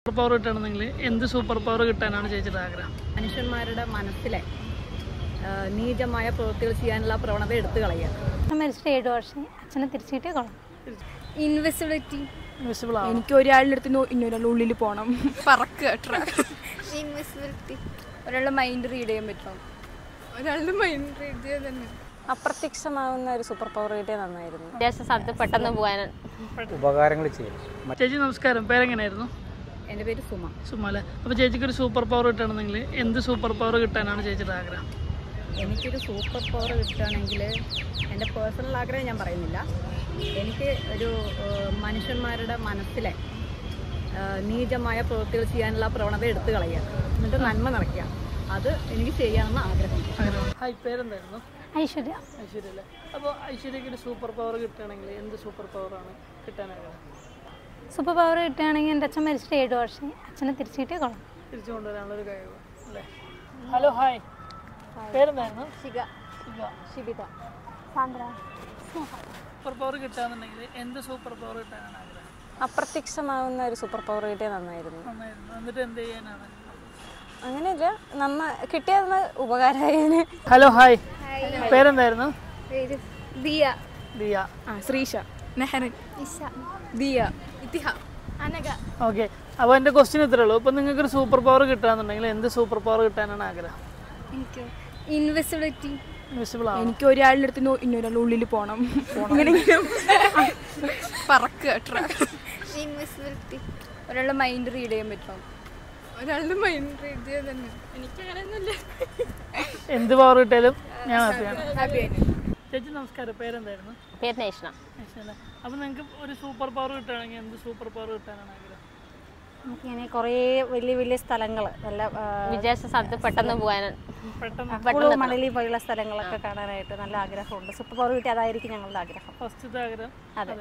Super power കിട്ടണമെങ്കിൽ എന്ത് super power കിട്ടാനാണ് ചേച്ചിയുടെ ആഗ്രഹം? മനുഷ്യന്മാരുടെ മനസ്സിലെ നീചമായ പ്രവൃത്തികൾ ചെയ്യാനുള്ള പ്രവണത എടുത്തു കളയുക. മരിച്ചിട്ട് 7 വർഷം അച്ഛനെ തിരിച്ചു കിട്ടിയ കൊള്ളാം. ഇൻവിസിബിലിറ്റി. എനിക്ക് ഒരാളുടെ അടുത്ത് ഇന്നൊരാളുടെ ഉള്ളിൽ പോകണം. പറക്കുക. ഇൻവിസിബിലിറ്റി. ഒരാളുടെ മൈൻഡ് റീഡ് ചെയ്യാൻ പറ്റണം. ഒരാളുടെ മൈൻഡ് റീഡ് ചെയ്യാൻ തന്നെ. അപ്രത്യക്ഷമാവുന്ന ഒരു സൂപ്പർ പവർ കിട്ടിയ നന്നായിരുന്നു. വിദേശ സ്ഥലത്ത് പെട്ടെന്ന് പോകാൻ ഉപകാരങ്ങൾ ചെയ്യും. ചേച്ചി നമസ്കാരം, പേരെങ്ങനെയായിരുന്നു? എൻ്റെ പേര് സുമ. സുമ അല്ലേ? അപ്പോൾ ചേച്ചിക്ക് ഒരു സൂപ്പർ പവർ കിട്ടണമെങ്കിൽ എന്ത് സൂപ്പർ പവർ കിട്ടാനാണ് ചേച്ചിയുടെ ആഗ്രഹം? എനിക്കൊരു സൂപ്പർ പവർ കിട്ടുകയാണെങ്കിൽ എൻ്റെ പേഴ്സണൽ ആഗ്രഹം ഞാൻ പറയുന്നില്ല. എനിക്ക് ഒരു മനുഷ്യന്മാരുടെ മനസ്സിലെ നീചമായ പ്രവൃത്തികൾ ചെയ്യാനുള്ള പ്രവണത എടുത്തു കളയുക, എന്നിട്ട് നന്മ നിറയ്ക്കുക. അത് എനിക്ക് ചെയ്യാമെന്ന് ആഗ്രഹം. ഹായ്, പേരെന്തായിരുന്നു? ഐശ്വര്യ. ഐശ്വര്യ അല്ലേ? അപ്പോൾ ഐശ്വര്യക്ക് ഒരു സൂപ്പർ പവർ കിട്ടുകയാണെങ്കിൽ എന്ത് സൂപ്പർ പവറാണ് കിട്ടാനാഗ്രഹം? സൂപ്പർ പവർ കിട്ടുകയാണെങ്കിൽ എൻ്റെ അച്ഛൻ മരിച്ചിട്ട് 7 വർഷം അച്ഛനെ തിരിച്ചു കിട്ടിയ കൊള്ളാം. തിരിച്ചു കൊണ്ടുവരാനുള്ളൊരു കഴിവ് അല്ലേ? ഹലോ, ഹായ്, പേരെന്തായിരുന്നു? ശിബിത. സാന്ദ്ര. സൂപ്പർ പവർ കിട്ടാന്നുണ്ടെങ്കിൽ എന്ത് സൂപ്പർ പവർ കിട്ടാനാണ് ആഗ്രഹം? അപ്രത്യക്ഷമാവുന്ന ഒരു സൂപ്പർ പവർ കിട്ടിയ നന്നായിരുന്നു. നന്നായിരുന്നു. എന്നിട്ട് എന്ത് ചെയ്യാനാണ്? അങ്ങനെയല്ല, കിട്ടിയത് ഉപകാരമായതിന്. ഹലോ, ഹായ്, പേരെന്തായിരുന്നു? ദിയ. ദിയ. ശ്രീഷ. നെഹറിൻ. ഇഷ. ദിയ. ഇത്തിഹ. അനഘ. ഓക്കെ, അപ്പോൾ എൻ്റെ ക്വസ്റ്റ്യൻ ഇത്രേ ഉള്ളൂ. ഇപ്പോൾ നിങ്ങൾക്കൊരു സൂപ്പർ പവർ കിട്ടുകയാണെന്നുണ്ടെങ്കിൽ എന്ത് സൂപ്പർ പവർ കിട്ടാനാണ് ആഗ്രഹം? എനിക്ക് ഇൻവിസിബിലിറ്റി. ഇൻവിസിബിൾ ആണ്. എനിക്ക് ഒരാളുടെ അടുത്ത് ഇന്നൊരാളുടെ ഉള്ളിൽ പോകണം. പറക്കുക. ഇൻവിസിബിലിറ്റി. ഒരാളുടെ മൈൻഡ് റീഡ് ചെയ്യാൻ പറ്റണം. ഒരാളുടെ മൈൻഡ് റീഡ് ചെയ്യാൻ തന്നെ. എനിക്ക് അങ്ങനെയൊന്നുമില്ല. എന്ത് പവർ കിട്ടിയാലും ഞാൻ ഹാപ്പിയാണ്. ഹാപ്പിയായി. ചേച്ചി നമസ്കാരം, പേരെന്തായിരുന്നു? പേര് നേഷ്ണ. അപ്പോൾ നിങ്ങൾക്ക് ഒരു സൂപ്പർ പവർ കിട്ടുകയാണെങ്കിൽ എന്ത് സൂപ്പർ പവർ കിട്ടാനാണ് ആഗ്രഹം? നമുക്കിങ്ങനെ കുറേ വലിയ വലിയ സ്ഥലങ്ങൾ, നല്ല വിദേശ സ്ഥലത്ത് പെട്ടെന്ന് പോകാൻ, പെട്ടെന്ന് മണലി പോലുള്ള സ്ഥലങ്ങളൊക്കെ കാണാനായിട്ട് നല്ല ആഗ്രഹമുണ്ട്. സൂപ്പർ പവർ കിട്ടി അതായിരിക്കും ഞങ്ങളുടെ ആഗ്രഹം. ഫസ്റ്റത്തെ ആഗ്രഹം. അതെ.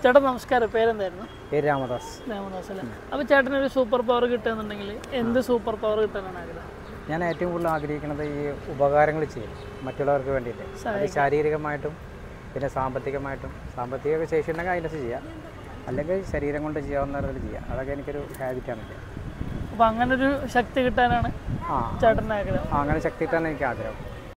ചേട്ടാ നമസ്കാരം, പേരെന്തായിരുന്നു? പേര് രാമദാസ്. രാമദാസ് അല്ലേ? അപ്പോൾ ചേട്ടനൊരു സൂപ്പർ പവർ കിട്ടുകയെന്നുണ്ടെങ്കിൽ എന്ത് സൂപ്പർ പവർ കിട്ടാനാണ് ആഗ്രഹം? ഞാൻ ഏറ്റവും കൂടുതൽ ആഗ്രഹിക്കുന്നത് ഈ ഉപകാരങ്ങൾ ചെയ്യും മറ്റുള്ളവർക്ക് വേണ്ടിയിട്ട്. അത് ശാരീരികമായിട്ടും പിന്നെ സാമ്പത്തികമായിട്ടും. സാമ്പത്തിക ശേഷി ഉണ്ടെങ്കിൽ അതിനകത്ത് ചെയ്യാം, അല്ലെങ്കിൽ ശരീരം കൊണ്ട് ചെയ്യാവുന്ന തരത്തിൽ ചെയ്യാം. അതൊക്കെ എനിക്കൊരു ഹാബിറ്റാണ്. അപ്പോൾ അങ്ങനൊരു ശക്തി കിട്ടാനാണ് ചേട്ടൻ്റെ ആഗ്രഹം? അങ്ങനെ ശക്തി കിട്ടാൻ എനിക്ക് ആഗ്രഹം.